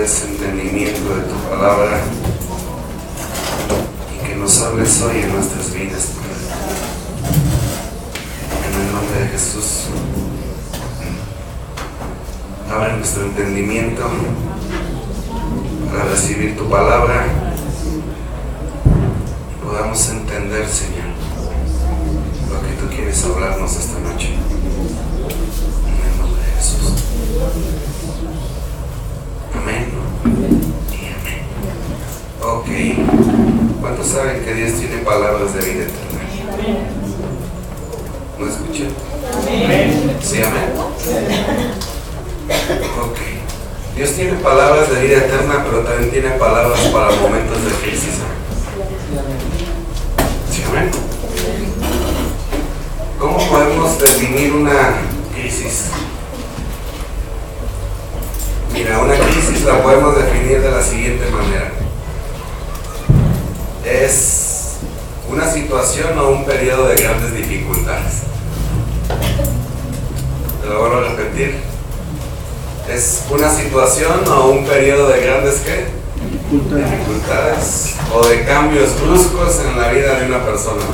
des entendimiento de tu palabra y que nos hables hoy en nuestras vidas, Padre. En el nombre de Jesús, abre nuestro entendimiento para recibir tu palabra y podamos entender, Señor, lo que tú quieres hablarnos esta noche. En el nombre de Jesús. Amén y amén. Ok. ¿Cuántos saben que Dios tiene palabras de vida eterna? ¿No escuchan? ¿Sí, amén? Ok. Dios tiene palabras de vida eterna, pero también tiene palabras para momentos de crisis. ¿Sí, amén? ¿Cómo podemos definir una crisis? Mira, una crisis la podemos definir de la siguiente manera. Es una situación o un periodo de grandes dificultades. Te lo vuelvo a repetir. Es una situación o un periodo de grandes ¿qué? Dificultades o de cambios bruscos en la vida de una persona.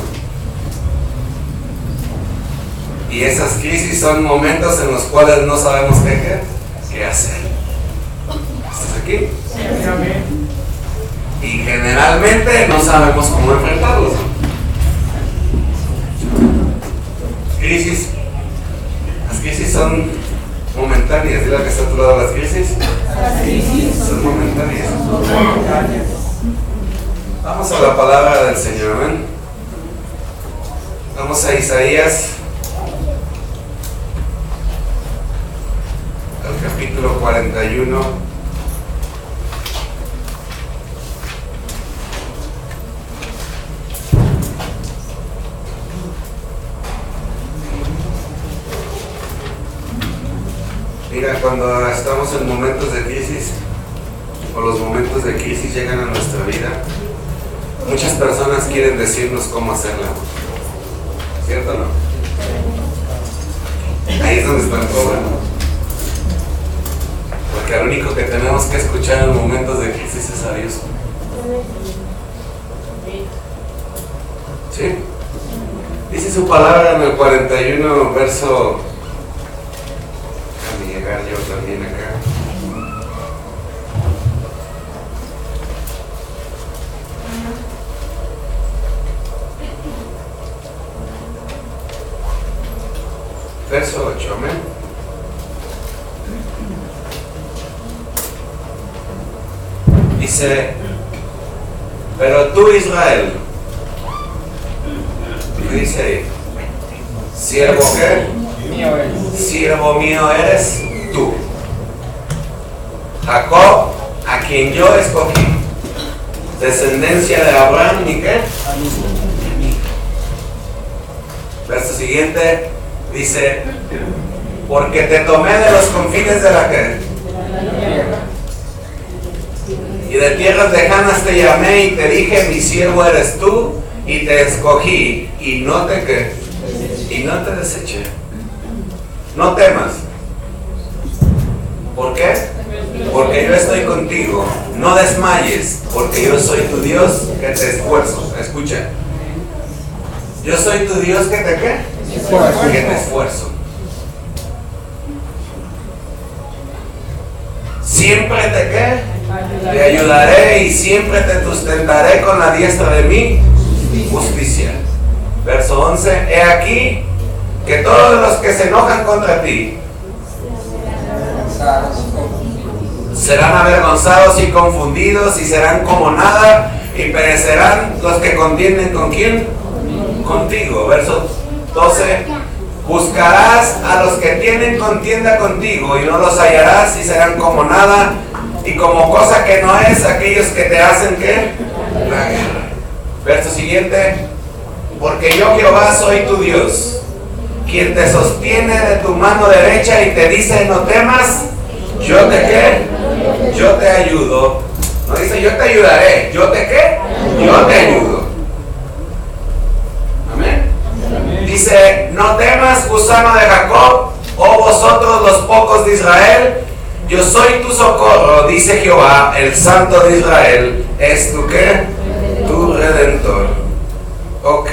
Y esas crisis son momentos en los cuales no sabemos qué hacer. ¿Estás aquí? Y generalmente no sabemos cómo enfrentarlos. Crisis. Las crisis son momentáneas. Dile al que está a tu lado, las crisis son momentáneas. Vamos a la palabra del Señor, amén. Vamos a Isaías, al capítulo 41. Mira, cuando estamos en momentos de crisis, o los momentos de crisis llegan a nuestra vida, muchas personas quieren decirnos cómo hacerla. ¿Cierto o no? Ahí es donde está el problema. Porque lo único que tenemos que escuchar en momentos de crisis es a Dios. ¿Sí? Dice su palabra en el 41, verso... yo también acá. Verso 8, amén. Dice, pero tú, Israel, ¿qué dice ahí? ¿Siervo qué? Siervo mío eres tú, Jacob, a quien yo escogí, descendencia de Abraham, ¿y qué? Verso siguiente dice, porque te tomé de los confines de la tierra, y de tierras lejanas te llamé y te dije, mi siervo eres tú, y te escogí, y no te deseché. No temas. ¿Por qué? Porque yo estoy contigo. No desmayes, porque yo soy tu Dios que te esfuerzo. Escucha. Yo soy tu Dios que te ¿qué? Que te esfuerzo. Siempre te ¿qué? Te ayudaré y siempre te sustentaré con la diestra de mi justicia. Verso 11. He aquí que todos los que se enojan contra ti serán avergonzados y confundidos y serán como nada y perecerán los que contienden ¿con quién? Contigo. Verso 12. Buscarás a los que tienen contienda contigo y no los hallarás y serán como nada y como cosa que no es aquellos que te hacen ¿qué? La guerra. Verso siguiente. Porque yo Jehová soy tu Dios, quien te sostiene de tu mano derecha y te dice no temas. ¿Yo te qué? Yo te ayudo. No dice yo te ayudaré. ¿Yo te qué? Yo te ayudo. Amén. Dice, no temas, gusano de Jacob, oh vosotros los pocos de Israel, Yo soy tu socorro, dice Jehová, el Santo de Israel. ¿Es tu qué? Tu Redentor. Ok.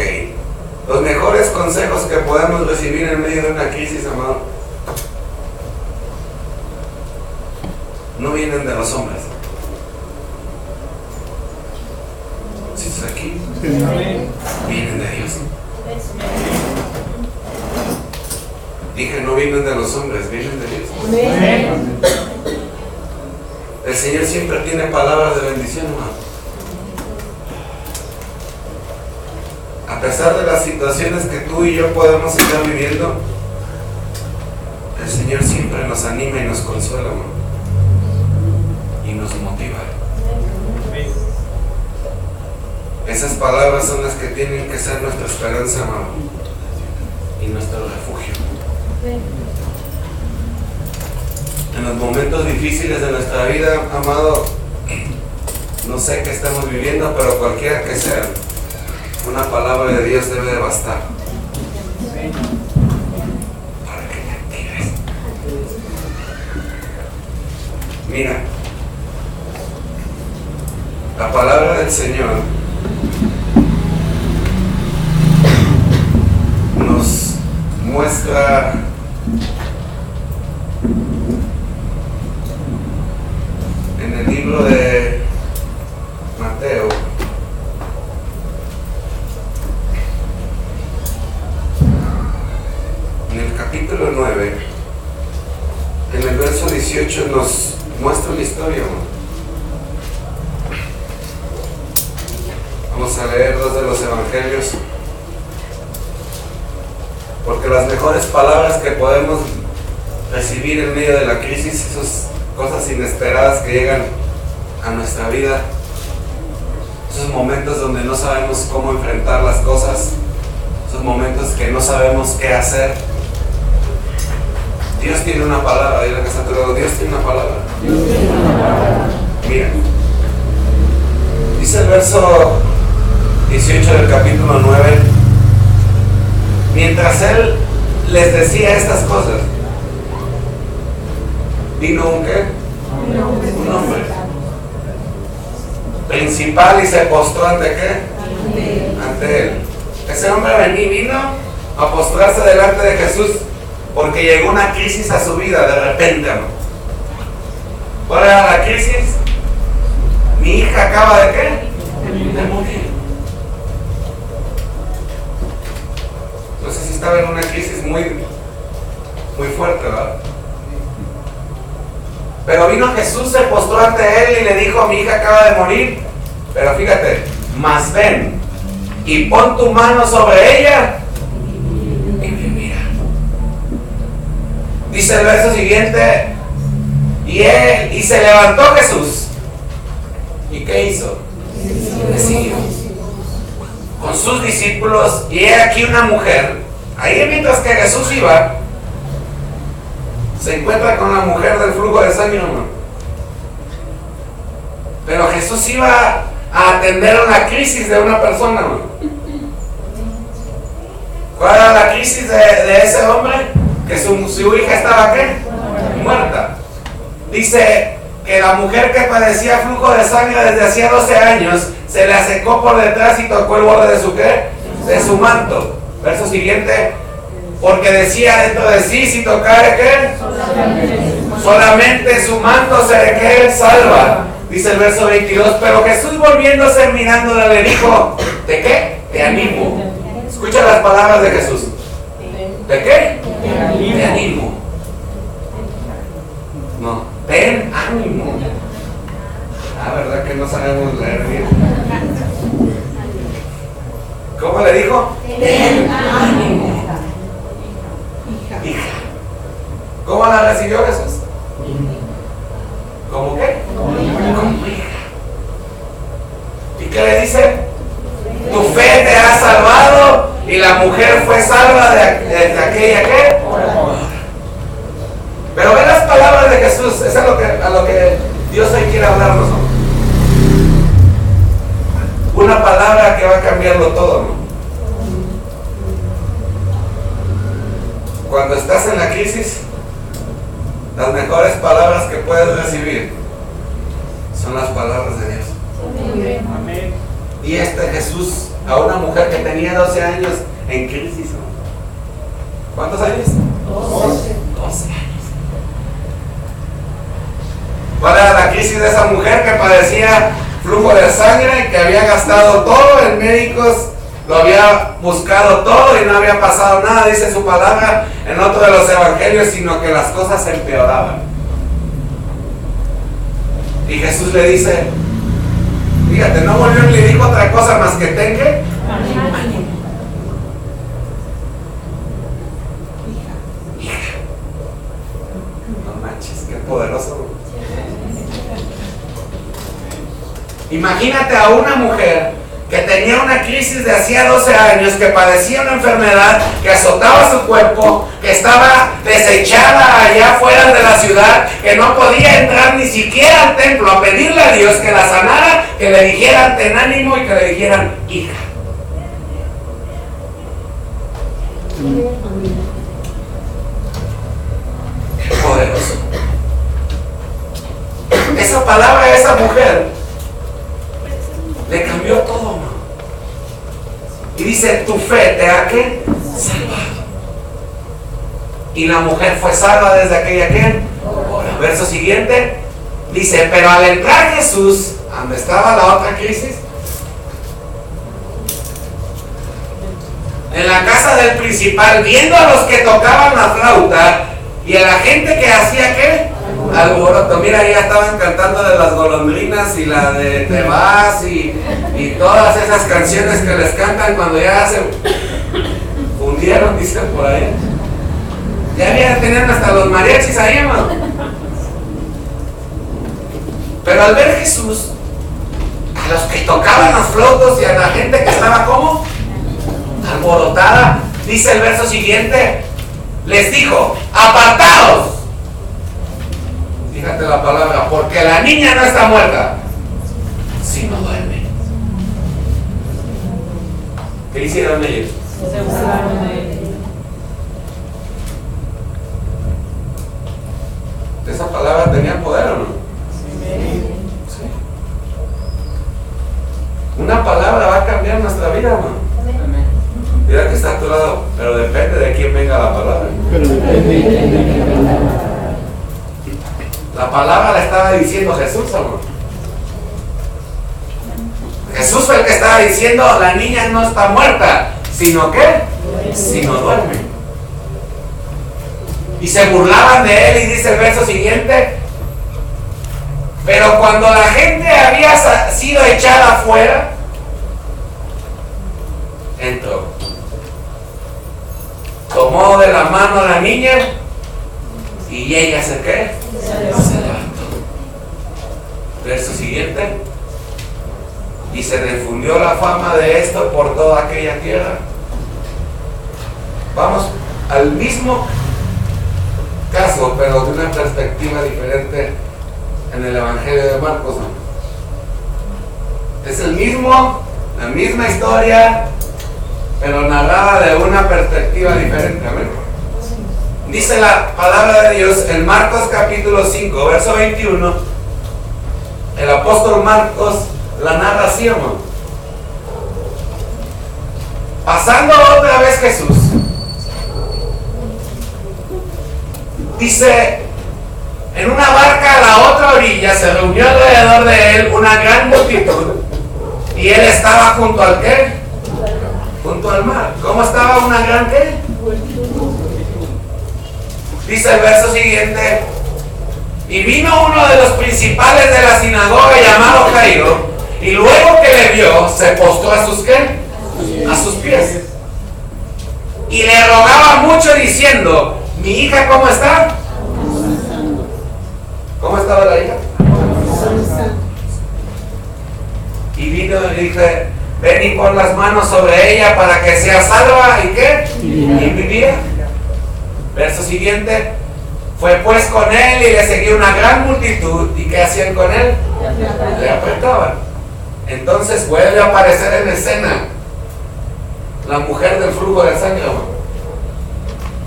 Los mejores consejos que podemos recibir en medio de una crisis, amado, no vienen de los hombres. Si estás aquí, vienen de Dios. Dije, no vienen de los hombres, vienen de Dios. El Señor siempre tiene palabras de bendición, hermano. A pesar de las situaciones que tú y yo podemos estar viviendo, el Señor siempre nos anima y nos consuela, hermano, y nos motiva. Esas palabras son las que tienen que ser nuestra esperanza, hermano, y nuestro refugio. En los momentos difíciles de nuestra vida, amado, no sé qué estamos viviendo, pero cualquiera que sea, una palabra de Dios debe de bastar para que te actives. Mira, la palabra del Señor nos muestra en el libro de Mateo, en el capítulo 9, en el verso 18 nos muestra una historia, ¿no? Vamos a leer dos de los evangelios, porque las mejores palabras que podemos recibir en medio de la crisis, esas cosas inesperadas que llegan a nuestra vida, esos momentos donde no sabemos cómo enfrentar las cosas, esos momentos que no sabemos qué hacer, Dios tiene una palabra. Dile que está a tu lado, Dios tiene una palabra. Mira, dice el verso 18 del capítulo 9: mientras él les decía estas cosas, vino un ¿qué? Un hombre principal y se postró ante ¿qué? Ante él. Ese hombre vino a postrarse delante de Jesús porque llegó una crisis a su vida de repente, ¿no? ¿Cuál era la crisis? Mi hija acaba de ¿qué? De morir. No sé si estaba en una crisis muy fuerte, ¿verdad? Pero vino Jesús, se postró ante él y le dijo: mi hija acaba de morir, pero fíjate, mas ven y pon tu mano sobre ella y mira. Dice el verso siguiente: y se levantó Jesús. ¿Y qué hizo? Le siguió con sus discípulos. Y he aquí una mujer, ahí mientras que Jesús iba, se encuentra con la mujer del flujo de sangre, hermano. Pero Jesús iba a atender una crisis de una persona, hermano. ¿Cuál era la crisis de ese hombre? Que su hija estaba ¿qué? Muerta. Dice que la mujer que padecía flujo de sangre desde hacía 12 años se le acercó por detrás y tocó el borde de su ¿qué? De su manto. Verso siguiente: porque decía dentro de sí, si tocare ¿qué? Solamente su manto será que él salva. Dice el verso 22: pero Jesús, volviéndose mirándola, le dijo: ¿de qué? Te animo. Escucha las palabras de Jesús. ¿De qué? Te animo. No, ten ánimo. Ah, ¿verdad que no sabemos leer bien? ¿Cómo le dijo? Ten ánimo. Hija. ¿Cómo la recibió Jesús? ¿Cómo qué? Como hija. ¿Y qué le dice? Tu fe te ha salvado. Y la mujer fue salva de aquella ¿qué? Pero ve las palabras de Jesús. Eso es a lo que Dios hoy quiere hablarnos, ¿no? Una palabra que va a cambiarlo todo, ¿no? Cuando estás en la crisis, Las mejores palabras que puedes recibir son las palabras de Dios. Amén. Y Jesús, a una mujer que tenía 12 años en crisis, ¿no? ¿Cuántos años? 12 años. ¿Cuál era la crisis de esa mujer que padecía flujo de sangre, que había gastado todo en médicos, lo había buscado todo y no había pasado nada? Dice su palabra en otro de los evangelios, sino que las cosas se empeoraban. Y Jesús le dice, fíjate, no volvió ni le dijo otra cosa más que tenga ánimo. Hija. No manches, qué poderoso. Imagínate a una mujer que tenía una crisis de hacía 12 años, que padecía una enfermedad que azotaba su cuerpo, que estaba desechada allá afuera de la ciudad, que no podía entrar ni siquiera al templo a pedirle a Dios que la sanara, que le dijeran ten ánimo y que le dijeran hija. Qué poderoso. Esa palabra de esa mujer le cambió todo, ¿no? Y dice, tu fe te ha ¿qué? Salvado. Y la mujer fue salva desde aquella ¿qué? Hora. Verso siguiente dice, pero al entrar Jesús, donde estaba la otra crisis, en la casa del principal, viendo a los que tocaban la flauta y a la gente que hacía ¿qué? Alboroto. Mira, ya estaban cantando de las golondrinas y la de Te vas y todas esas canciones que les cantan cuando ya se fundieron, dicen por ahí. Ya tenían hasta los mariachis ahí, hermano. Pero al ver Jesús, a los que tocaban los flautos y a la gente que estaba como alborotada, dice el verso siguiente, les dijo, apartaos. Fíjate la palabra, porque la niña no está muerta, sino duerme. ¿Qué hicieron ellos? Se burlaron de él. ¿Esa palabra tenía poder o no? Sí. Una palabra va a cambiar nuestra vida, ¿no? Mira que está a tu lado, pero depende de quién venga la palabra. La palabra la estaba diciendo Jesús, amor. Jesús fue el que estaba diciendo, la niña no está muerta, sino ¿qué? Sino duerme. Y se burlaban de él, y dice el verso siguiente, pero cuando la gente había sido echada afuera, entró, tomó de la mano a la niña y ella se ¿qué? Se levantó. Verso siguiente. Y se difundió la fama de esto por toda aquella tierra. Vamos al mismo caso, pero de una perspectiva diferente en el Evangelio de Marcos. Es la misma historia, pero narrada de una perspectiva diferente. Amén. Dice la palabra de Dios en Marcos capítulo 5, verso 21. El apóstol Marcos la narra así, hermano. Pasando otra vez Jesús, dice, en una barca a la otra orilla se reunió alrededor de él una gran multitud, y él estaba junto al ¿qué? Junto al mar. ¿Cómo estaba una gran ¿qué? Dice el verso siguiente, y vino uno de los principales de la sinagoga llamado Jairo, y luego que le vio, se postró a sus ¿qué? A sus pies. Y le rogaba mucho diciendo, mi hija, ¿cómo está? ¿Cómo estaba la hija? Y vino y le dije, ven y pon las manos sobre ella para que sea salva, ¿y qué? Y vivía. Verso siguiente, fue pues con él y le seguía una gran multitud, ¿y qué hacían con él? Le apretaban. Entonces vuelve a aparecer en escena la mujer del flujo de sangre.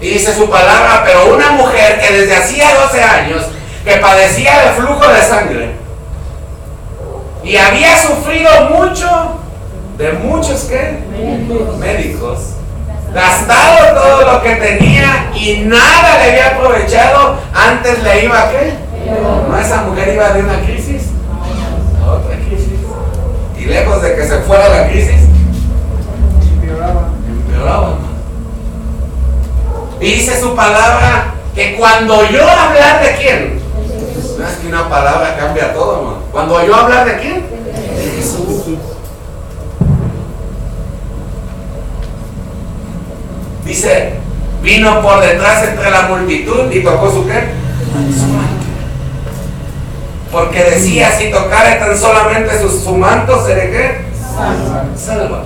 Y dice su palabra, pero una mujer que desde hacía 12 años, que padecía de flujo de sangre, y había sufrido mucho, de muchos ¿qué? Médicos, gastado todo lo que tenía y nada le había aprovechado, antes le iba a ¿qué? ¿No esa mujer iba de una crisis a otra crisis? Y lejos de que se fuera la crisis, empeoraba. Dice su palabra que cuando oyó hablar de quién, no es que una palabra cambia todo, hermano. Cuando oyó hablar de quién, de Jesús. Dice, vino por detrás entre la multitud y tocó su ¿qué? Su manto. Porque decía, si tocare tan solamente su manto, seré ¿qué? Salva.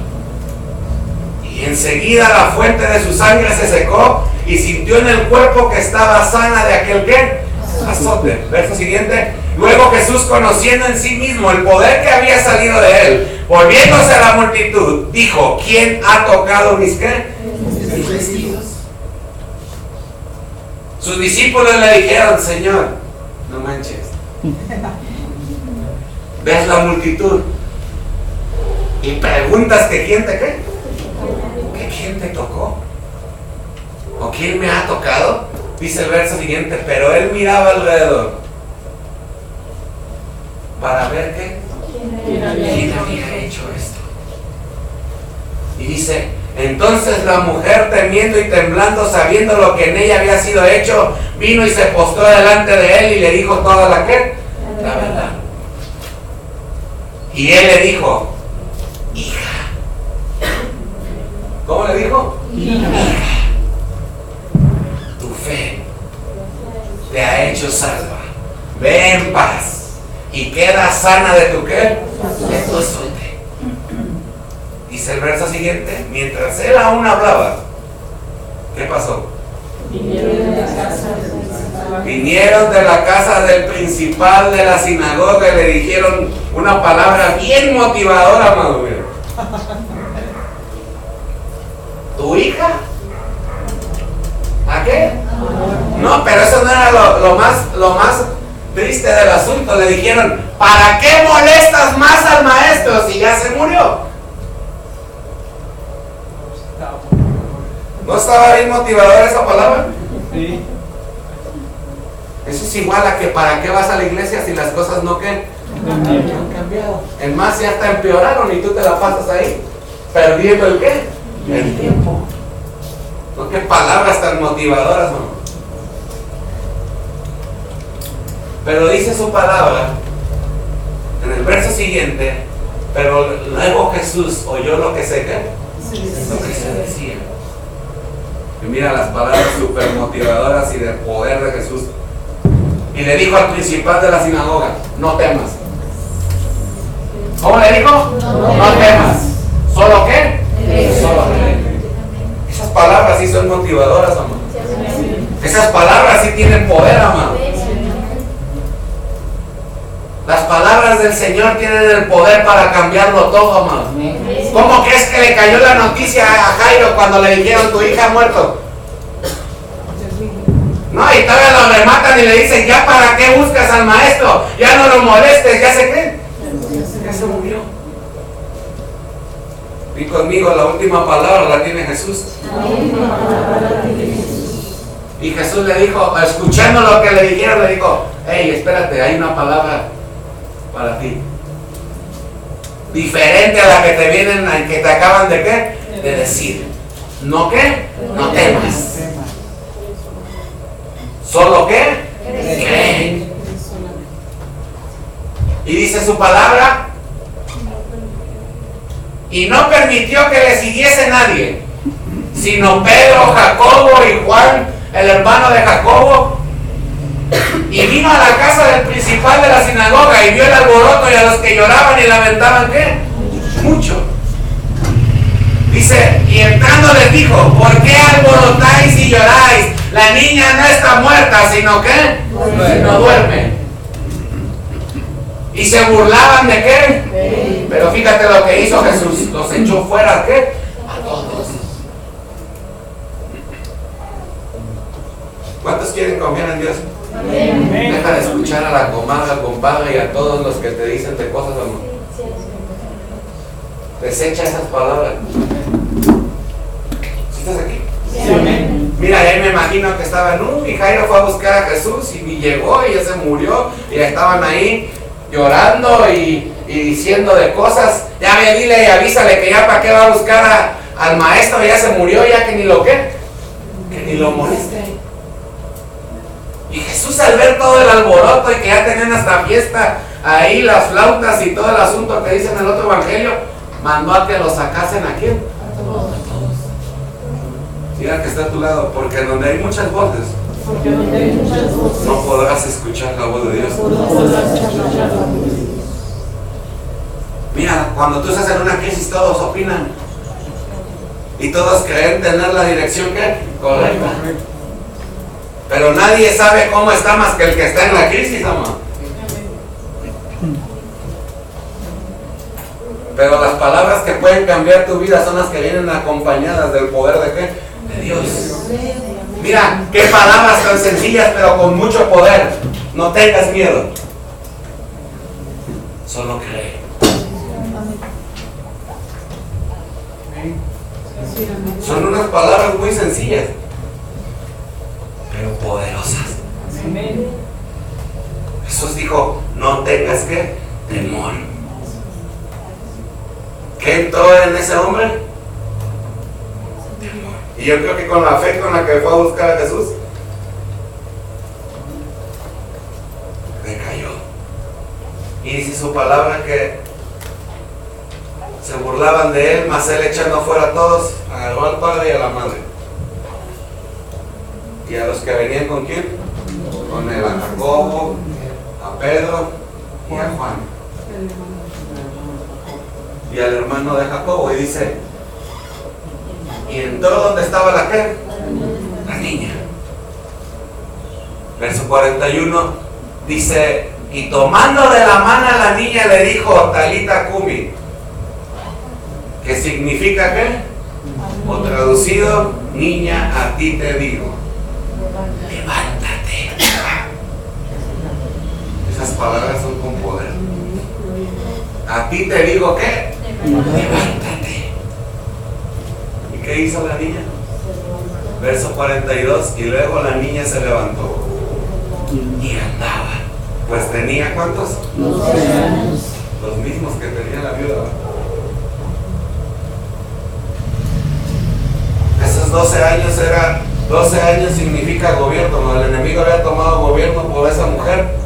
Y enseguida la fuente de su sangre se secó y sintió en el cuerpo que estaba sana de aquel ¿qué? Azote. Verso siguiente. Luego Jesús, conociendo en sí mismo el poder que había salido de él, volviéndose a la multitud, dijo, ¿quién ha tocado mis ¿qué? Mis vestidos. Sus discípulos le dijeron, Señor, no manches, ves la multitud y preguntas que quién te ¿qué? ¿Que quién te tocó? ¿O quién me ha tocado? Dice el verso siguiente, pero él miraba alrededor para ver qué, quién había hecho esto. Y dice, entonces la mujer, temiendo y temblando, sabiendo lo que en ella había sido hecho, vino y se postró delante de él y le dijo toda la ¿qué? La verdad. Y él le dijo, hija. ¿Cómo le dijo? Hija. Tu fe te ha hecho salva. Ve en paz y queda sana de tu ¿qué? De tu azote. Dice el verso siguiente, mientras él aún hablaba, ¿qué pasó? Vinieron de la casa del principal de la sinagoga y le dijeron una palabra bien motivadora, amado mío. ¿Tu hija? ¿A qué? No, pero eso no era lo más triste del asunto. Le dijeron, ¿para qué molestas más al maestro si ya se murió? ¿No estaba bien motivadora esa palabra? Sí. Eso es igual a que ¿para qué vas a la iglesia si las cosas no ¿qué? No han cambiado. Es más, ya hasta empeoraron y tú te la pasas ahí perdiendo el ¿qué? El tiempo. ¿No? Qué palabras tan motivadoras, ¿no? Pero dice su palabra en el verso siguiente, pero luego Jesús oyó lo que se ¿qué? Lo que se decía. Y mira las palabras súper motivadoras y de poder de Jesús. Y le dijo al principal de la sinagoga, no temas. ¿Cómo le dijo? No temas. ¿Solo qué? Solo cree. Esas palabras sí son motivadoras, amado. Esas palabras sí tienen poder, amado. Las palabras del Señor tienen el poder para cambiarlo todo, amado. ¿Cómo crees que le cayó la noticia a Jairo cuando le dijeron tu hija ha muerto? No, y todavía lo rematan y le dicen, ya para qué buscas al maestro, ya no lo molestes, ya se qué, ya se murió. Y conmigo la última palabra la tiene Jesús. Y Jesús le dijo, escuchando lo que le dijeron, le dijo, hey, espérate, hay una palabra para ti. Diferente a la que te vienen, que te acaban de qué, de decir. ¿No qué? No temas. ¿Solo qué? Cree. Y dice su palabra, y no permitió que le siguiese nadie, sino Pedro, Jacobo y Juan, el hermano de Jacobo, y vino a la casa del principal de la sinagoga y vio el alboroto y a los que lloraban y lamentaban, ¿qué? Mucho. Dice, y entrando les dijo, ¿por qué alborotáis y lloráis? La niña no está muerta, sino que no duerme. Y se burlaban de qué. Pero fíjate lo que hizo Jesús, los echó fuera, ¿qué? A todos. ¿Cuántos quieren confiar en Dios? Amén. Deja de escuchar a la comadre, al compadre y a todos los que te dicen de cosas, amor. Desecha esas palabras. ¿Sí estás aquí? Sí, amén. Mira, él me imagino que estaban, y Jairo fue a buscar a Jesús y llegó y ya se murió y estaban ahí llorando y diciendo de cosas. Ya ve, dile y avísale que ya para qué va a buscar al maestro, ya se murió, ya que ni lo que ni lo moleste. Y Jesús, al ver todo el alboroto y que ya tenían hasta fiesta ahí, las flautas y todo el asunto que dice en el otro evangelio, mandó a que lo sacasen a quién. A todos. Mira que está a tu lado, porque donde hay muchas voces, no podrás escuchar la voz de Dios. Mira, cuando tú estás en una crisis, todos opinan y todos creen tener la dirección que correcta, pero nadie sabe cómo está más que el que está en la crisis, amor. Pero las palabras que pueden cambiar tu vida son las que vienen acompañadas del poder de ¿qué? De Dios. Mira, qué palabras tan sencillas pero con mucho poder. No tengas miedo, solo cree. Son unas palabras muy sencillas pero poderosas. Jesús dijo, no tengas ¿qué? Temor. ¿Qué entró en ese hombre? Temor. Y yo creo que con la fe con la que fue a buscar a Jesús, decayó. Y dice su palabra que se burlaban de él, mas él echando fuera a todos, agarró al padre y a la madre. Y a los que venían con quién? Con él, a Jacobo, a Pedro y a Juan. Y al hermano de Jacobo, y dice, y entró donde estaba la ¿qué? La niña. Verso 41 dice, y tomando de la mano a la niña le dijo, Talita Cumi, que significa ¿qué? O traducido, niña, a ti te digo, levántate. Esas palabras son con poder. A ti te digo ¿qué? Levántate. ¿Y qué hizo la niña? Verso 42, y luego la niña se levantó y andaba. Pues tenía ¿cuántos? 12 años. Los mismos que tenía la viuda. Esos 12 años 12 años significa gobierno, ¿no? El enemigo había tomado gobierno por esa mujer.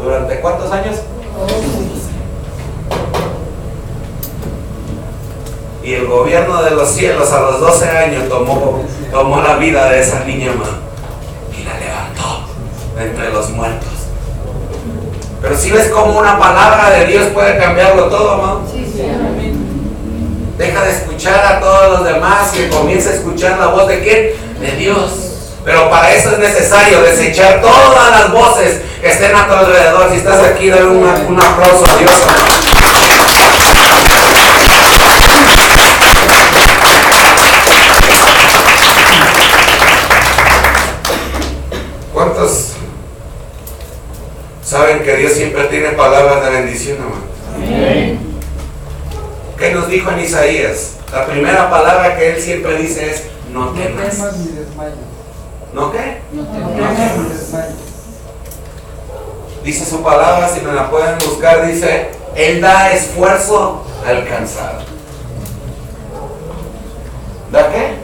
¿Durante cuántos años? 12. Y el gobierno de los cielos a los 12 años tomó la vida de esa niña, man, y la levantó de entre los muertos. Pero si ves cómo una palabra de Dios puede cambiarlo todo, man. Deja de escuchar a todos los demás y comienza a escuchar la voz de ¿quién? De Dios. Pero para eso es necesario desechar todas las voces que estén a tu alrededor. Si estás aquí, dale un aplauso a Dios. ¿Cuántos saben que Dios siempre tiene palabras de bendición, amado? Amén. ¿Qué nos dijo en Isaías? La primera palabra que Él siempre dice es, no temas. ni desmayes. ¿No qué? No temas ni desmayes. Dice su palabra, si me la pueden buscar, dice, Él da esfuerzo al cansado. ¿Da qué?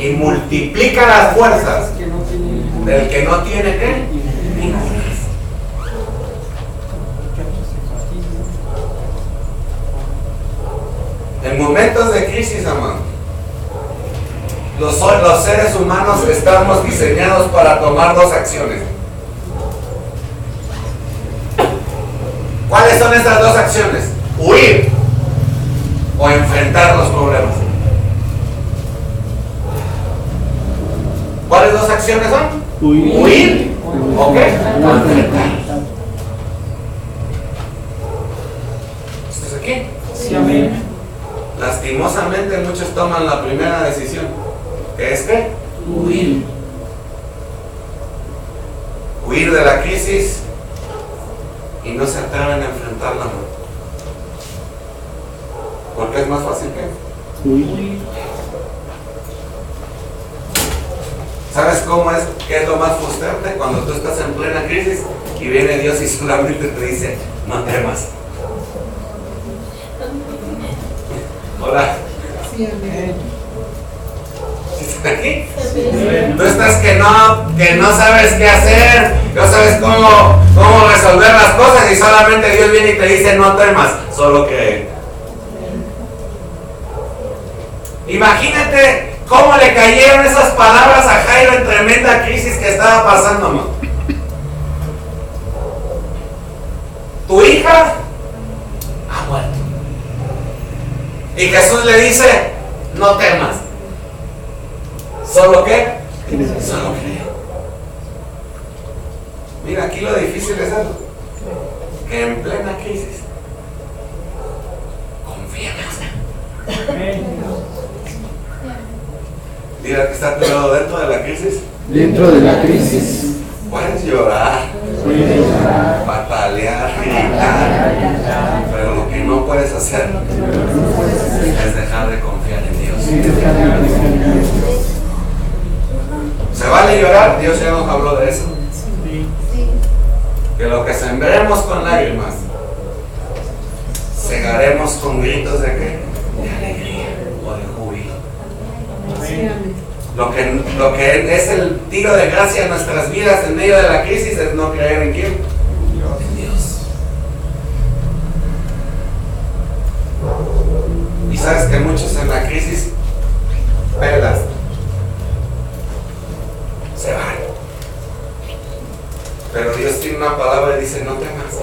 Y multiplica las fuerzas del que no tiene ¿qué? Ninguna. En momentos de crisis, amado, los seres humanos estamos diseñados para tomar dos acciones. ¿Cuáles son estas dos acciones? Huir o enfrentar los problemas. ¿Cuáles dos acciones son? Huir o qué? O enfrentar. ¿Estás aquí? Sí, amén. Lastimosamente Desafortunadamente muchos toman la primera decisión, que es ¿qué? Huir. Huir de la crisis y no se atreven a enfrentarla. Porque es más fácil que Huir. ¿Sabes cómo es? ¿Qué es lo más frustrante? Cuando tú estás en plena crisis y viene Dios y solamente te dice, no temas. Hola. Sí, amén. ¿Estás aquí? Tú estás que no sabes qué hacer, no sabes cómo resolver las cosas y solamente Dios viene y te dice, no temas, solo que... Imagínate cómo le cayeron esas palabras a Jairo en tremenda crisis que estaba pasando, ¿no? Tu hija ha muerto. Y Jesús le dice, no temas. ¿Solo qué? Solo cree. Mira, aquí lo difícil es algo. Que en plena crisis, confía más. Mira que está a tu lado dentro de la crisis. Dentro de la crisis. Puedes llorar, patalear, gritar, pero lo que no puedes hacer es dejar de confiar en Dios. ¿Se vale llorar? Dios ya nos habló de eso. Que lo que sembremos con lágrimas, segaremos con gritos de ¿qué? De alegría o de júbilo. Sí, amén. Lo que es el tiro de gracia en nuestras vidas en medio de la crisis es no creer en quién. En Dios. Y sabes que muchos en la crisis pelas se van. Pero Dios tiene una palabra y dice, no temas.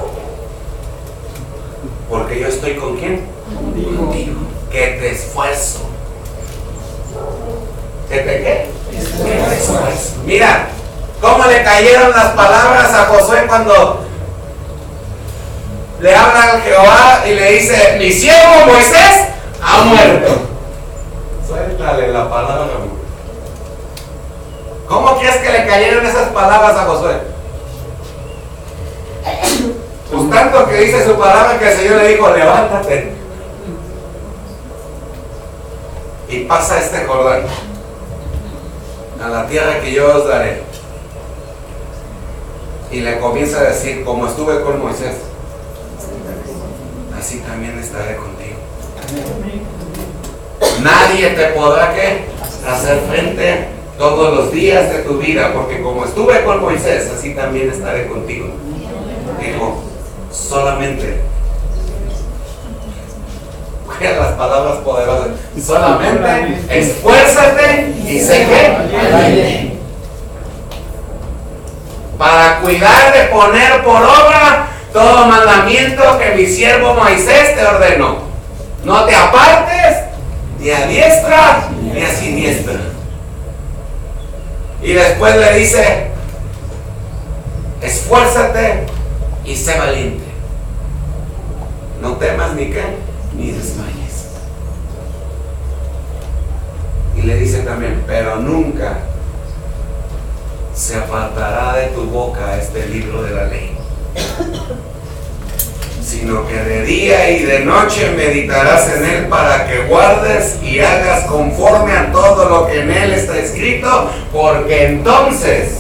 Porque yo estoy con quién? Contigo. Que te esfuerzo. ¿Que te qué? Que te esfuerzo. Mira, cómo le cayeron las palabras a Josué cuando le habla a Jehová y le dice, mi siervo Moisés ha muerto. Suéltale la palabra. ¿Cómo crees que le cayeron esas palabras a Josué? Pues tanto que dice su palabra que el Señor le dijo, levántate y pasa este Jordán a la tierra que yo os daré. Y le comienza a decir, como estuve con Moisés, así también estaré contigo. Nadie te podrá ¿qué? Hacer frente todos los días de tu vida, porque como estuve con Moisés, así también estaré contigo. Dijo, solamente, oigan las palabras poderosas, solamente esfuérzate y sé que para cuidar de poner por obra todo mandamiento que mi siervo Moisés te ordenó. No te apartes ni a diestra ni a siniestra. Y después le dice, esfuérzate y sé valiente. No temas ni qué, ni desmayes. Y le dice también, pero nunca se apartará de tu boca este libro de la ley, sino que de día y de noche meditarás en él para que guardes y hagas conforme a todo lo que en él está escrito, porque entonces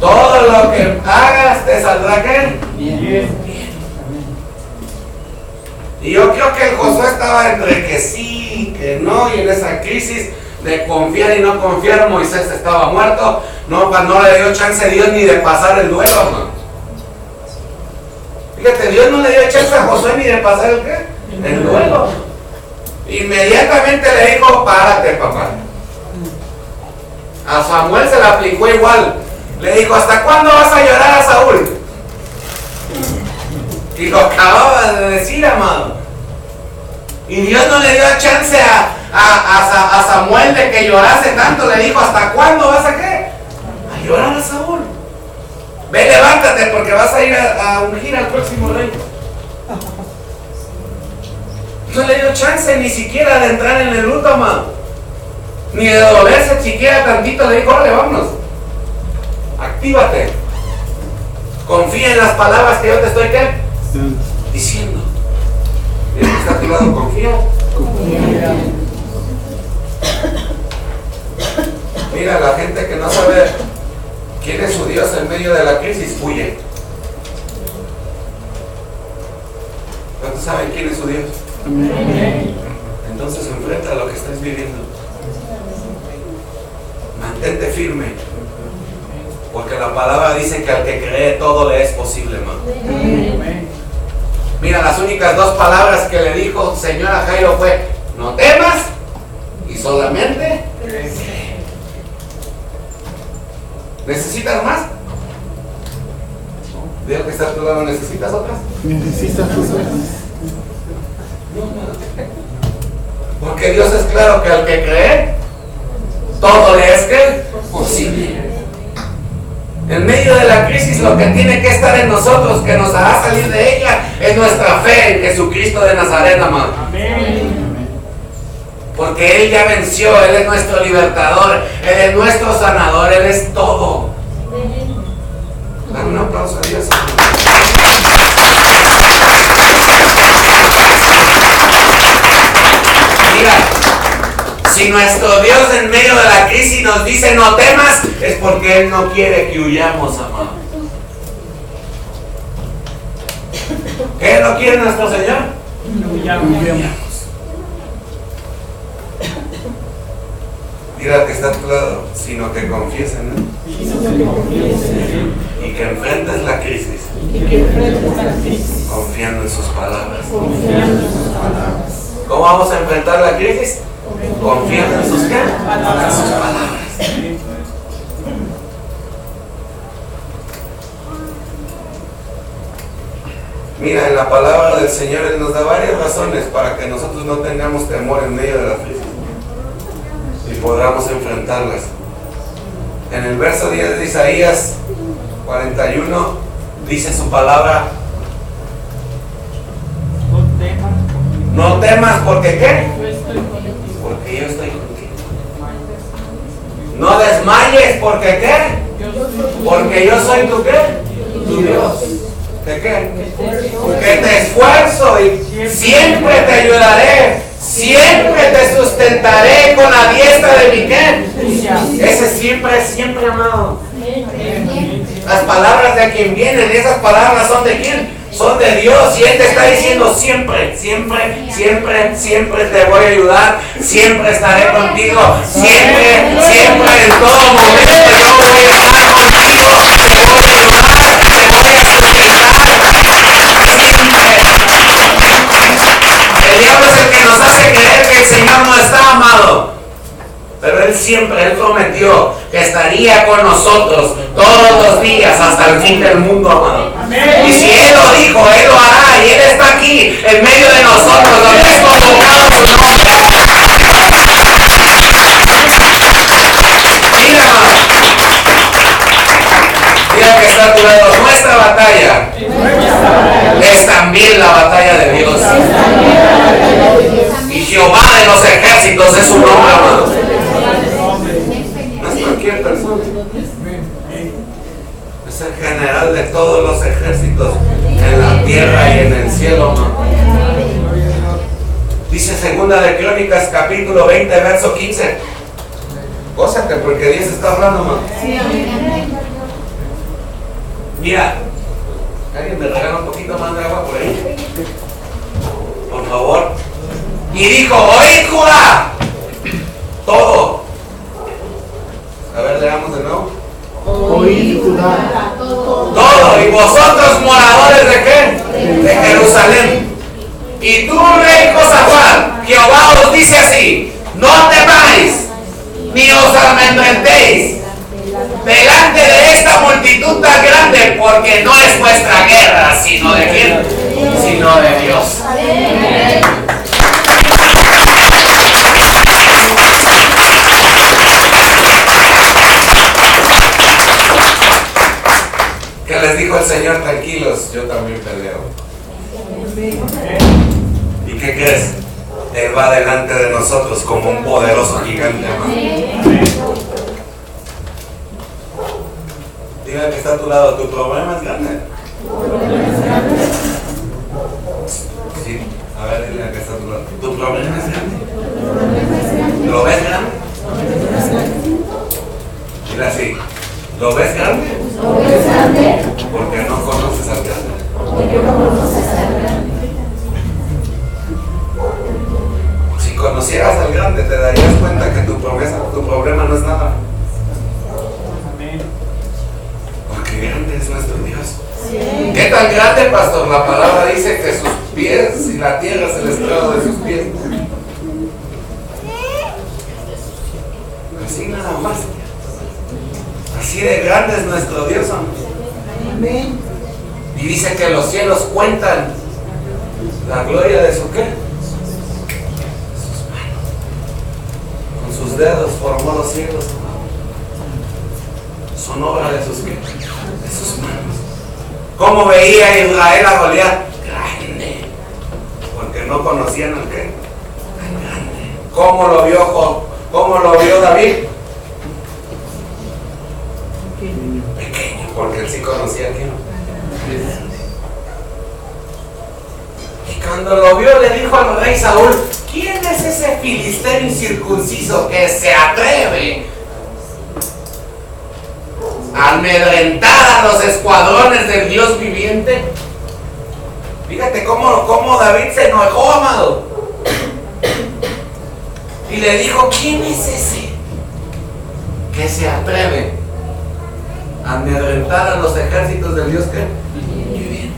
todo lo que hagas te saldrá ¿qué? Bien. Y yo creo que el Josué estaba entre que sí y que no, y en esa crisis de confiar y no confiar, Moisés estaba muerto, no le dio chance a Dios ni de pasar el duelo, ¿no? Fíjate, Dios no le dio chance a Josué ni de pasar el ¿qué? El duelo. Inmediatamente le dijo, párate, papá. A Samuel se le aplicó igual. Le dijo, ¿hasta cuándo vas a llorar a Saúl? Y lo acababa de decir, amado. Y Dios no le dio chance a Samuel de que llorase tanto. Le dijo, ¿hasta cuándo vas a qué? A llorar a Saúl. Ve, levántate porque vas a ir a ungir al próximo rey. No le dio chance ni siquiera de entrar en el luto, amado. Ni de dolerse siquiera tantito. Le dijo, órale, vámonos. Actívate. Confía en las palabras que yo te estoy, ¿qué? Diciendo. Y el que está a tu lado, confía. Mira, la gente que no sabe quién es su Dios en medio de la crisis, huye. ¿Cuántos saben quién es su Dios? Entonces enfrenta lo que estás viviendo. Mantente firme. Porque la palabra dice que al que cree todo le es posible, hermano. Mira, las únicas dos palabras que le dijo Señor a Jairo fue: no temas y solamente cree. ¿Necesitas más? Digo que está a tu lado, ¿necesitas otras? Necesitas otras. Porque Dios es claro que al que cree, todo le es ¿qué? Posible. En medio de la crisis, lo que tiene que estar en nosotros, que nos hará salir de ella, es nuestra fe en Jesucristo de Nazaret, amado. Porque Él ya venció, Él es nuestro libertador, Él es nuestro sanador, Él es todo. Dale un aplauso a Dios. Mira, si nuestro Dios en medio de la crisis nos dice no temas, es porque Él no quiere que huyamos, amado. ¿Qué no quiere nuestro Señor? Huyamos. Mira que está a tu lado, sino que confíes en Él. Y que enfrentes la crisis. Confiando en sus palabras. ¿Cómo vamos a enfrentar la crisis? Confiando en sus ¿qué? En sus palabras. Mira, en la palabra del Señor Él nos da varias razones para que nosotros no tengamos temor en medio de la crisis y podamos enfrentarlas. En el verso 10 de Isaías 41 dice su palabra: no temas, porque ¿qué? Porque yo estoy contigo. No desmayes, porque ¿qué? Porque yo soy tu ¿qué? Tu Dios. ¿De qué? Que te esfuerzo y siempre te ayudaré. Siempre te sustentaré con la diestra de mi ¿qué? Ese siempre, siempre, amado. Las palabras de quien vienen, esas palabras son de quién? Son de Dios, y Él te está diciendo siempre, siempre, siempre, siempre te voy a ayudar, siempre estaré contigo, siempre, siempre, en todo momento yo voy a estar contigo, te voy a ayudar, te voy a sustentar, siempre. El diablo es el que nos hace creer que el Señor no está, amado. Pero Él siempre, Él prometió que estaría con nosotros todos los días hasta el fin del mundo, amado. Amén. Y si Él lo dijo, Él lo hará. Y Él está aquí en medio de nosotros, donde es convocado su nombre. Mira, amado. Mira que está a tu lado. Nuestra batalla es también la batalla de Dios. Y Jehová de los ejércitos es su nombre, amado. Cualquier persona. Es el general de todos los ejércitos en la tierra y en el cielo, ¿no? Dice Segunda de Crónicas capítulo 20 verso 15. Gózate porque Dios está hablando, ¿no? Mira, ¿alguien me regala un poquito más de agua por ahí? Por favor. Y dijo: oíd, Judá, todo. A ver, leamos de nuevo. Oíd, Judá. Todo. Y vosotros, moradores de qué? De Jerusalén. Y tú, rey Josafat, Jehová os dice así: no temáis, ni os amedrentéis delante de esta multitud tan grande, porque no es vuestra guerra, sino de quién? Sino de Dios. ¿Qué les dijo el Señor? Tranquilos, yo también peleo. ¿Y qué crees? Él va delante de nosotros como un poderoso gigante, amado. Diga que está a tu lado, tu problema es grande. Sí, a ver, dile que está a tu lado. Tu problema es grande. ¿Lo ves grande? Dile así. ¿Lo ves grande? Porque no conoces al grande. Si conocieras al grande, te darías cuenta que tu problema no es nada. Porque grande es nuestro Dios. ¿Qué tan grande, pastor? La palabra dice que sus pies y la tierra es el estrado de sus pies. Así nada más. Así de grande es nuestro Dios, amén. Y dice que los cielos cuentan la gloria de su ¿qué? Sus manos. Con sus dedos formó los cielos. Son obra de sus ¿qué? De sus manos. ¿Cómo veía Israel a Goliat? Grande. Porque no conocían al ¿qué? Al grande. ¿Cómo lo vio Job? ¿Cómo lo vio David? Pequeño, porque él sí conocía a quién. Y cuando lo vio le dijo al rey Saúl: ¿quién es ese filisteo incircunciso que se atreve a amedrentar a los escuadrones del Dios viviente? Fíjate cómo David se enojó, amado. Y le dijo: ¿quién es ese que se atreve a amedrentar a los ejércitos del Dios que viviente?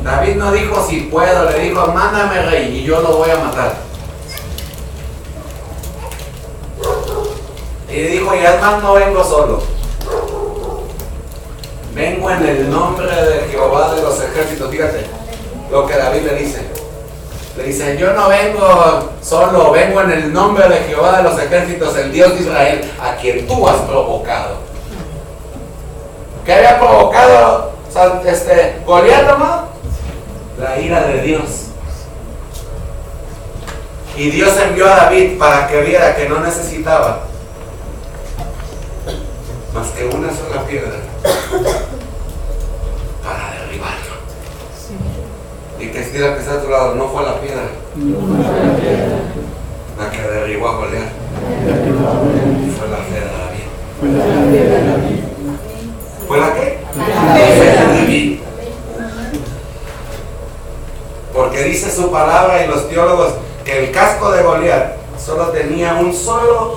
David no dijo si puedo, le dijo: mándame, rey, y yo lo voy a matar. Y dijo: y además no vengo solo, vengo en el nombre de Jehová de los ejércitos. Fíjate lo que David le dice. Le dice: yo no vengo solo, vengo en el nombre de Jehová de los ejércitos, el Dios de Israel, a quien tú has provocado. ¿Qué había provocado Goliat, amado? La ira de Dios. Y Dios envió a David para que viera que no necesitaba más que una sola piedra para derribarlo. Y que estira que está a tu lado, no fue la piedra la que derribó a Goliat, fue la fe de David. ¿Fue la qué? La fe de David. Porque dice su palabra y los teólogos que el casco de Goliat solo tenía un solo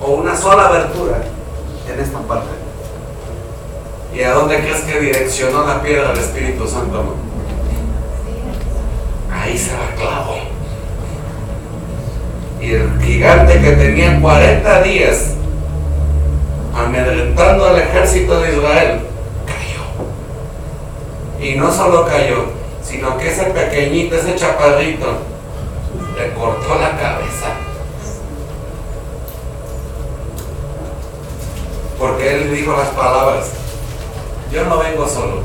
o una sola abertura en esta parte. ¿Y a dónde crees que direccionó la piedra del Espíritu Santo? Ahí se la clavó. Y el gigante que tenía 40 días amedrentando al ejército de Israel cayó. Y no solo cayó, sino que ese pequeñito, ese chaparrito, le cortó la cabeza. Porque él dijo las palabras: yo no vengo solo,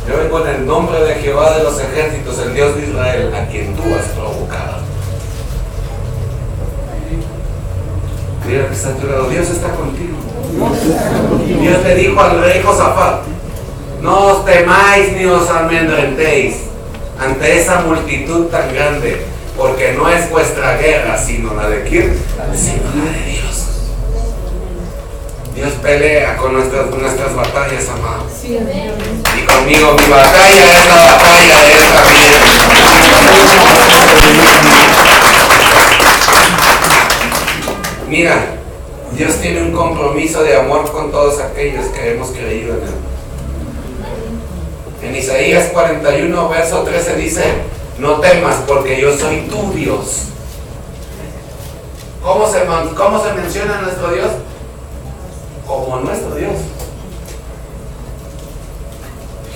yo vengo en el nombre de Jehová de los ejércitos, el Dios de Israel, a quien tú has provocado. Mira que está a tu lado, Dios está contigo. Dios le dijo al rey Josafat: no os temáis ni os amedrentéis ante esa multitud tan grande, porque no es vuestra guerra, sino la de ¿quién? Sino la de Dios. Dios pelea con nuestras batallas, amado. Y conmigo mi batalla es la batalla de esta vida. Mira, Dios tiene un compromiso de amor con todos aquellos que hemos creído en Él. En Isaías 41, verso 13 dice: no temas, porque yo soy tu Dios. ¿Cómo se menciona a nuestro Dios? Como nuestro Dios.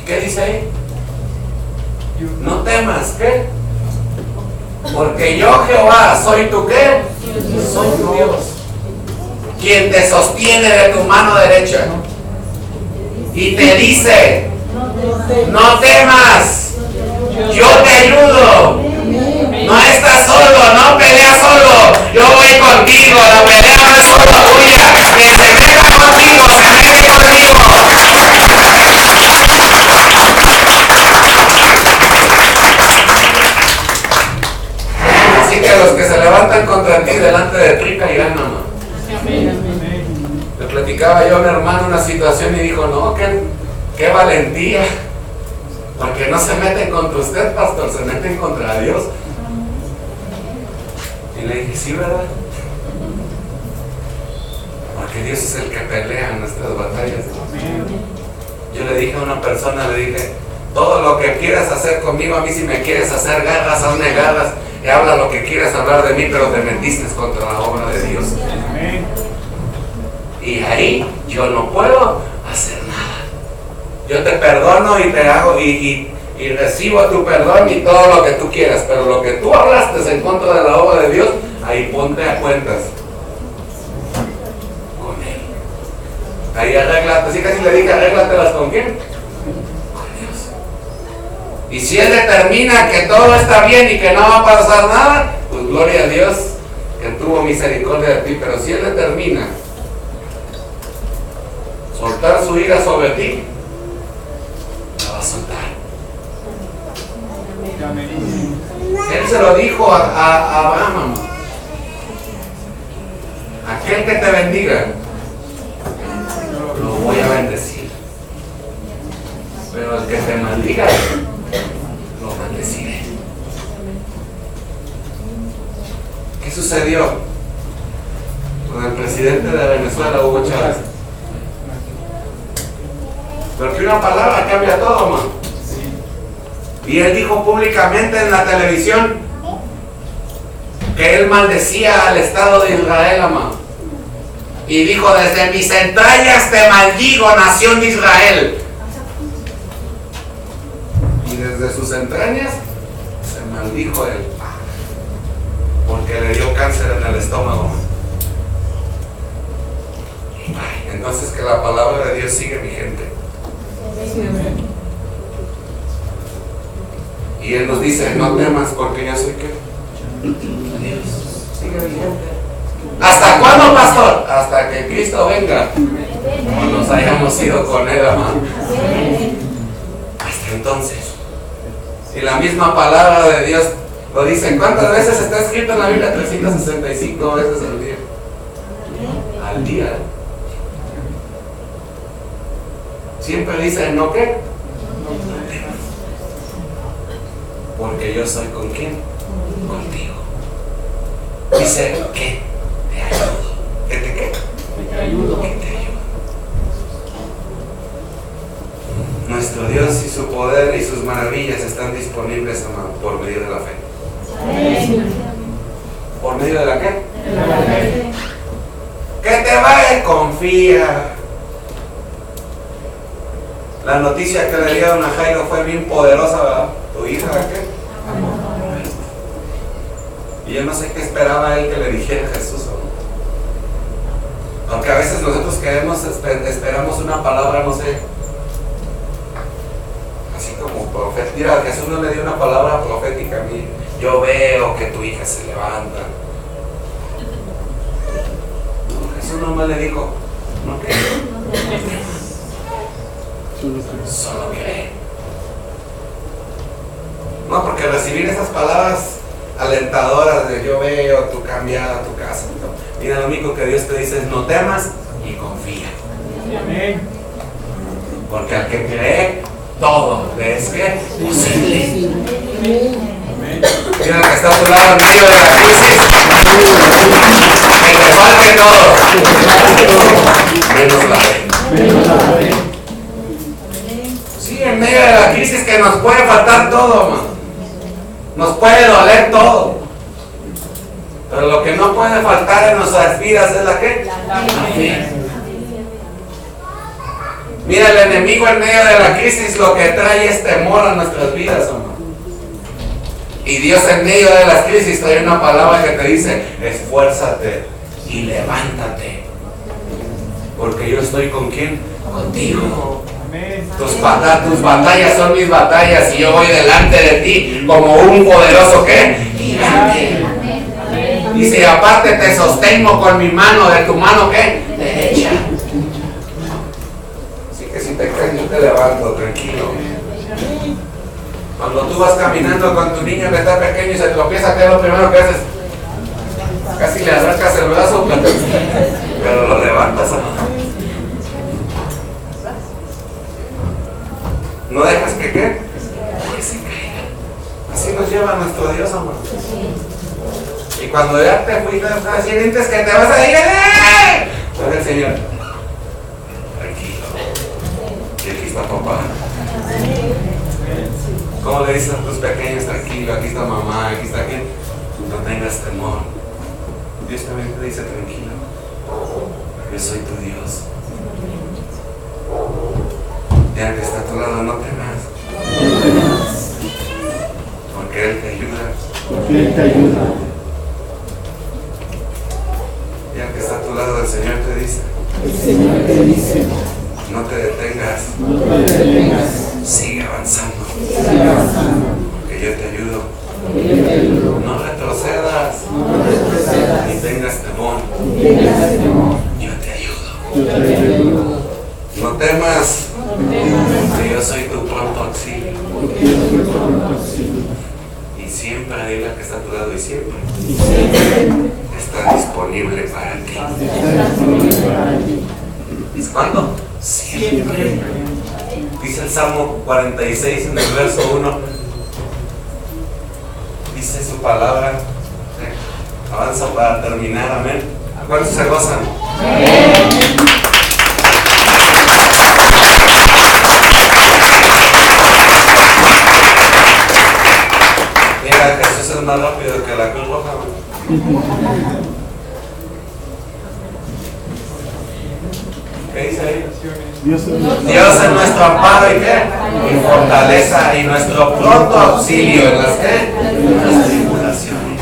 ¿Qué dice ahí? No temas, ¿qué? Porque yo, Jehová, soy tu ¿qué? Soy tu Dios, quien te sostiene de tu mano derecha y te dice: no temas, Yo te ayudo. No estás solo, no peleas solo. Yo voy contigo. La pelea no es solo tuya. Que se meta contigo, se mete contigo. Así que los que se levantan contra ti delante de ti caerán, mamá. Le platicaba yo a mi hermano una situación y dijo, no, qué valentía. Porque no se meten contra usted, pastor, se meten contra Dios. Y le dije, sí, ¿verdad? Porque Dios es el que pelea nuestras batallas. Yo le dije a una persona, le dije, todo lo que quieras hacer conmigo, a mí si me quieres hacer garras, hazme garras. Y habla lo que quieras hablar de mí, pero te metiste contra la obra de Dios. Y ahí yo no puedo hacer nada. Yo te perdono y te hago y recibo tu perdón y todo lo que tú quieras, pero lo que tú hablaste en contra de la obra de Dios, ahí ponte a cuentas con Él. Ahí arréglate, así casi le dije, arréglatelas con quién, con Dios. Y si Él determina que todo está bien y que no va a pasar nada, pues gloria a Dios que tuvo misericordia de ti. Pero si Él determina soltar su ira sobre ti, la va a soltar. Él se lo dijo a Abraham: aquel que te bendiga, lo voy a bendecir, pero el que te maldiga, lo maldeciré. ¿Qué sucedió con el presidente de Venezuela, Hugo Chávez? Porque una palabra cambia todo, man. Y él dijo públicamente en la televisión que él maldecía al Estado de Israel, amado. Y dijo: desde mis entrañas te maldigo, nación de Israel. Y desde sus entrañas se maldijo él, porque le dio cáncer en el estómago. Entonces que la palabra de Dios sigue vigente. Y Él nos dice: no temas, porque yo soy ¿qué? Dios. Sigue vigente. ¿Hasta cuándo, pastor? Hasta que Cristo venga, o nos hayamos ido con Él, amado. Hasta entonces. Y la misma palabra de Dios lo dice. ¿Cuántas veces está escrito en la Biblia? 365 veces al día. Al día. Siempre dice: ¿no qué? Porque yo soy con quién? Contigo. Dice que te ayudo. ¿Que te qué? Que te ayudo. Que te ayudo. Nuestro Dios y su poder y sus maravillas están disponibles, amado, por medio de la fe. ¿Por medio de la qué? De la fe. Que te vaya, confía. La noticia que le dieron a Jairo fue bien poderosa, ¿verdad? ¿Tu hija qué? Y yo no sé qué esperaba él que le dijera Jesús, ¿no? Aunque a veces nosotros esperamos una palabra, no sé, así como profeta. Mira, Jesús no le dio una palabra profética a mí. Yo veo que tu hija se levanta. No, Jesús nomás le dijo: no creo. Solo cree. No, porque recibir esas palabras alentadoras de yo veo tu cambiada, tu casa, no. Mira, lo único que Dios te dice es: no temas y confía. Amén. Porque al que cree, todo le es que posible. Mira, que está a tu lado en medio de la crisis, que te falte todo, menos la fe. En medio de la crisis, que nos puede faltar todo, man. Nos puede doler todo, pero lo que no puede faltar en nuestras vidas es la ¿qué? La fe. Mira, el enemigo en medio de la crisis lo que trae es temor a nuestras vidas, man. Y Dios en medio de las crisis trae una palabra que te dice: esfuérzate y levántate, porque yo estoy con quién, contigo. Tus batallas son mis batallas y yo voy delante de ti como un poderoso ¿qué? Gigante. Dice, aparte te sostengo con mi mano, de tu mano ¿qué? Derecha. Así que si te caes yo te levanto, tranquilo. Cuando tú vas caminando con tu niño que está pequeño y se tropieza, ¿qué es lo primero que haces? Casi le arrancas el brazo, pero lo levantas. No dejas que ¿qué? Que se caiga. Así nos lleva nuestro Dios, amor. Y cuando ya te fuiste, sientes que te vas a ir, pues el Señor, tranquilo. Y aquí está papá. ¿Cómo le dices a tus pequeños? Tranquilo, aquí está mamá, aquí está quién. No tengas temor. Dios también te dice tranquilo. Yo soy tu Dios. Ya que está a tu lado, no temas. Porque Él te ayuda. Porque Él te ayuda. Ya que está a tu lado, el Señor te dice. El Señor te dice. No te detengas. No te detengas. Sigue avanzando. Sigue avanzando. Porque yo te ayudo. Porque yo te ayudo. No retrocedas. No retrocedas. Ni tengas temor. Ni tengas temor. Yo te ayudo. Yo te ayudo. No temas. Porque yo soy tu pronto auxilio. Porque yo soy tu pronto auxilio. Y siempre dile a que está a tu lado y siempre Y siempre está disponible para ti. está disponible para ti. ¿Y cuándo? Siempre. Dice el Salmo 46 en el verso 1. Dice su palabra. Avanza para terminar, amén. ¿Cuántos se gozan? Mira, Jesús es más rápido que la Cruz Roja. ¿Qué dice ahí? Dios es Dios es nuestro amparo y qué? Y fortaleza y nuestro pronto auxilio en las qué? En las tribulaciones.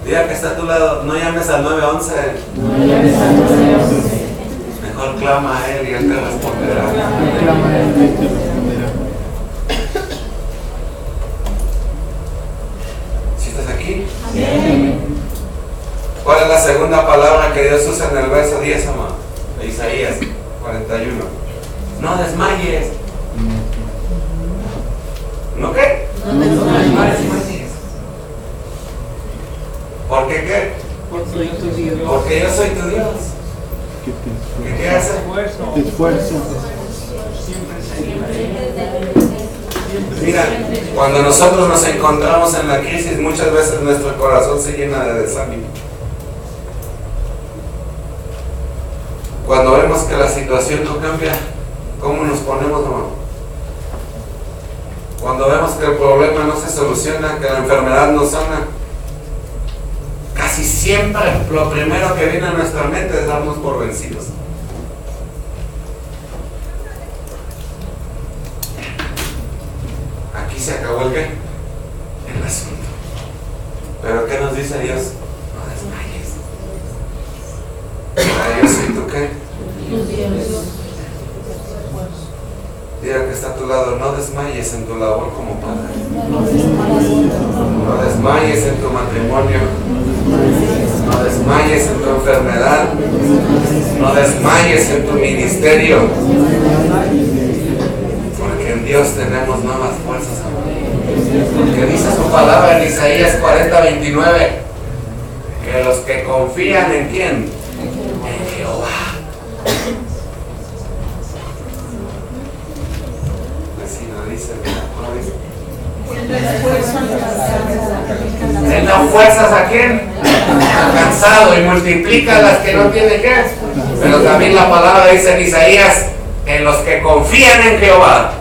Diga que está a tu lado, no llames al 911. Mejor clama a Él y Él te responderá. Clama a Él y Él te responderá. ¿Sí estás aquí? ¿Cuál es la segunda palabra que Dios usa en el verso 10, amado? De Isaías 41. No desmayes. ¿No qué? No desmayes. ¿Por qué qué? Soy tu Dios. Porque yo soy tu Dios. ¿Qué hace? Te esfuerzo. Mira, cuando nosotros nos encontramos en la crisis, muchas veces nuestro corazón se llena de desánimo. Cuando vemos que la situación no cambia, ¿cómo nos ponemos, hermano? Cuando vemos que el problema no se soluciona, que la enfermedad no sana, casi siempre lo primero que viene a nuestra mente es darnos por vencidos. Aquí se acabó el qué? El asunto. Pero ¿qué nos dice Dios? No desmayes. Yo soy tu qué? Diga que está a tu lado, no desmayes en tu labor como padre. No desmayes en tu matrimonio. No desmayes en tu enfermedad. No desmayes en tu ministerio. Porque en Dios tenemos nuevas fuerzas, amor. Porque dice su palabra en Isaías 40:29 que los que confían en ¿quién? En Jehová. Dice, Él da fuerzas a quién? Al cansado, y multiplica las que no tiene qué. Pero también la palabra dice en Isaías que los que confían en Jehová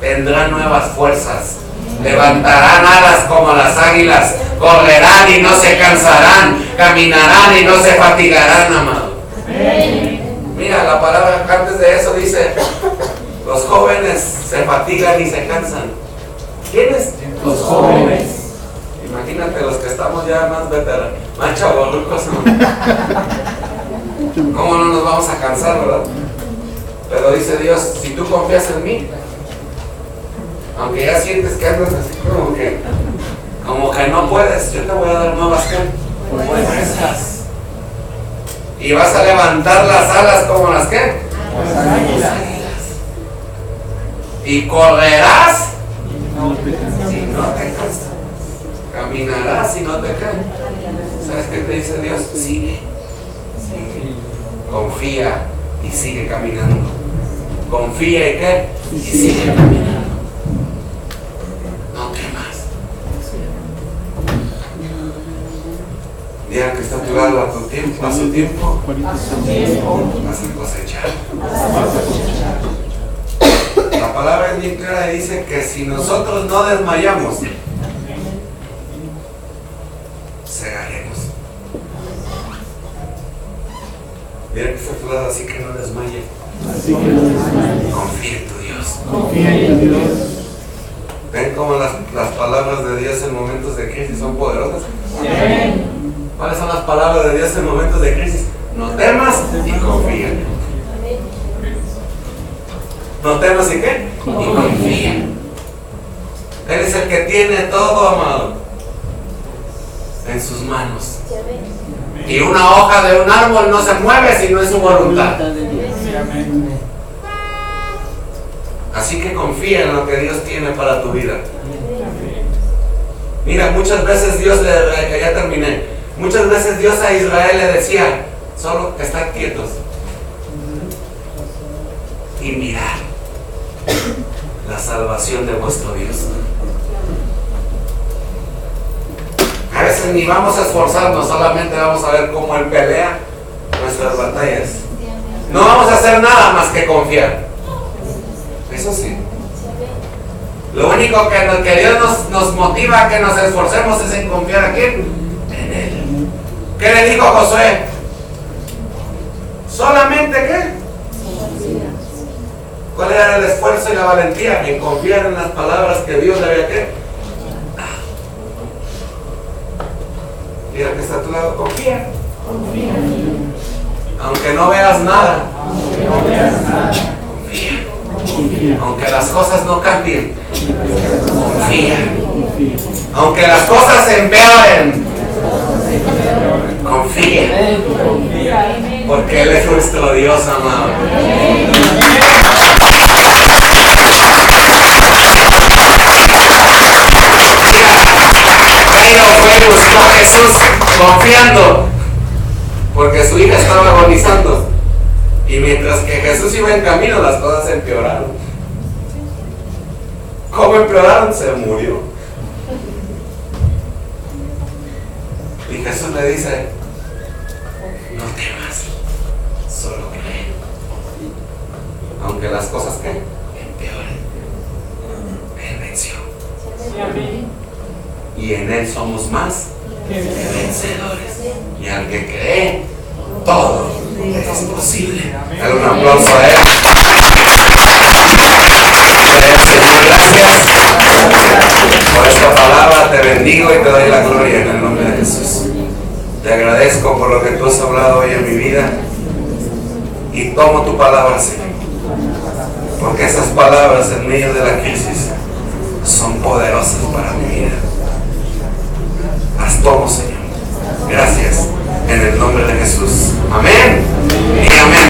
tendrán nuevas fuerzas, levantarán alas como las águilas, correrán y no se cansarán, caminarán y no se fatigarán, amado. Mira, la palabra antes de eso dice: los jóvenes se fatigan y se cansan. ¿Quiénes? Los jóvenes. Imagínate los que estamos ya más veteranos, más chavorrucos. ¿Cómo no nos vamos a cansar, verdad? Pero dice Dios, si tú confías en mí, aunque ya sientes que andas así como que no puedes, yo te voy a dar nuevas fuerzas. Y vas a levantar las alas como las que águilas. Y correrás si no te cansas. Caminarás si no te cansas. ¿Sabes qué te dice Dios? Sigue. Confía y sigue caminando. Confía y qué? Y sigue caminando. No temas. Diga que está a tu lado a tu tiempo, a su tiempo. Vas a cosechar. La palabra es bien clara y dice que si nosotros no desmayamos, segaremos. Mira que está a tu lado, así que no desmaye. Confía en tu Dios. Confía en Dios. ¿Ven cómo las palabras de Dios en momentos de crisis son poderosas? ¿Cuáles son las palabras de Dios en momentos de crisis? No temas y confía. No temas y qué? Y confía. Él es el que tiene todo, amado, en sus manos. Y una hoja de un árbol no se mueve si no es su voluntad. Así que confía en lo que Dios tiene para tu vida. Mira, muchas veces Dios, ya terminé, muchas veces Dios a Israel le decía, solo estad quietos y mirad la salvación de vuestro Dios. A veces ni vamos a esforzarnos, solamente vamos a ver cómo Él pelea nuestras batallas. No vamos a hacer nada más que confiar. Eso sí. Lo único que Dios nos motiva a que nos esforcemos es en confiar ¿a quién? En Él. ¿Qué le dijo Josué? ¿Solamente qué? ¿Cuál era el esfuerzo y la valentía? En confiar en las palabras que Dios le había ¿qué? Mira que está a tu lado, confía. Aunque no veas nada, confía. Aunque las cosas no cambien, confía. Aunque las cosas empeoren, confía. Porque Él es nuestro Dios, amado. Caín fue y buscó a Jesús confiando, porque su hija estaba agonizando. Y mientras que Jesús iba en camino, las cosas empeoraron. ¿Cómo empeoraron? Se murió. Y Jesús le dice, no temas, solo cree. Aunque las cosas que empeoren, Él venció. Y en Él somos más que vencedores. Y al que cree, todo es posible. Dale un aplauso a Él. Señor, gracias por esta palabra. Te bendigo y te doy la gloria en el nombre de Jesús. Te agradezco por lo que tú has hablado hoy en mi vida. Y tomo tu palabra, Señor. Porque esas palabras en medio de la crisis son poderosas para mi vida. Las tomo, Señor. Gracias. En el nombre de Jesús. Amén.